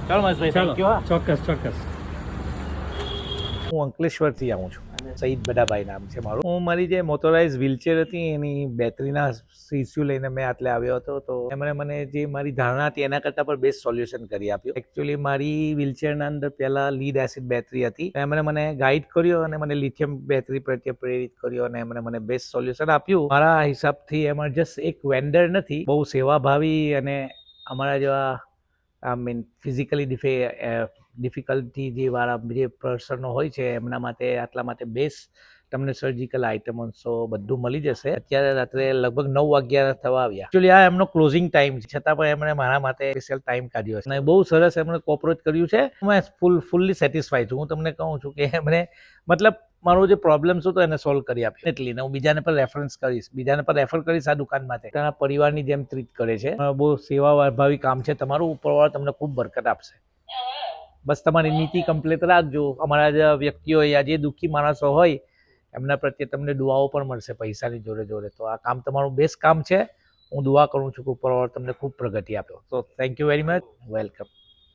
ચાલો મહેશભાઈ, ચાલો thank you. ચોક્કસ ચોક્કસ. હું અંકલેશ્વરથી આવું છું. સઈદ બડાભાઈ નામ છે મારું. હું મારી જે મોટોરાઇઝ વ્હીલચેર હતી એની બેટરીના ઇસ્યુ લઈને મેં આટલે આવ્યો હતો. તો એમણે મને જે મારી ધારણા હતી એના કરતાં પણ બેસ્ટ સોલ્યુશન કરી આપ્યું. એકચ્યુઅલી મારી વ્હીલચેરના અંદર પહેલાં લીડ એસિડ બેટરી હતી. એમણે મને ગાઈડ કર્યો અને મને લિથિયમ બેટરી પ્રત્યે પ્રેરિત કર્યો અને એમણે મને બેસ્ટ સોલ્યુશન આપ્યું. મારા હિસાબથી એમાં જસ્ટ એક વેન્ડર નથી, બહુ સેવાભાવી અને અમારા જેવા ફિઝિકલી ડિફિકલ્ટી જે વાળા જે પર્સનો હોય છે એમના માટે આટલા માટે બેસ્ટ તમને સર્જિકલ આઇટમ્સો બધું મળી જશે. અત્યારે રાત્રે લગભગ 9 વાગ્યા થવા આવ્યા. એકચ્યુઅલી આ એમનો ક્લોઝિંગ ટાઈમ છે, છતાં પણ એમણે મારા માટે સ્પેશિયલ ટાઈમ કાઢ્યો છે અને બહુ સરસ એમણે કોઓપરેટ કર્યું છે. હું ફૂલ્લી સેટિસ્ફાઈડ છું. હું તમને કહું છું કે એમણે મતલબ મારો જે પ્રોબ્લેમ્સ હતો એને સોલ્વ કરી આપ્યો. એટલે હું બીજાને પણ રેફર કરીશ આ દુકાન માટે. તેના પરિવારની જેમ ટ્રીટ કરે છે. બહુ સેવાભાવી કામ છે તમારું. ઉપરવાળા તમને ખૂબ બરકત આપશે. બસ તમારી નીતિ કમ્પ્લીટ રાખજો. અમારા જે વ્યક્તિઓ યા જે દુઃખી માણસો હોય એમના પ્રત્યે તમને દુઆઓ પણ મળશે પૈસાની જોડે જોડે. તો આ કામ તમારું બેસ્ટ કામ છે. હું દુઆ કરું છું કે ઉપરવાળો તમને ખૂબ પ્રગતિ આપ્યો. તો thank you very much. Welcome.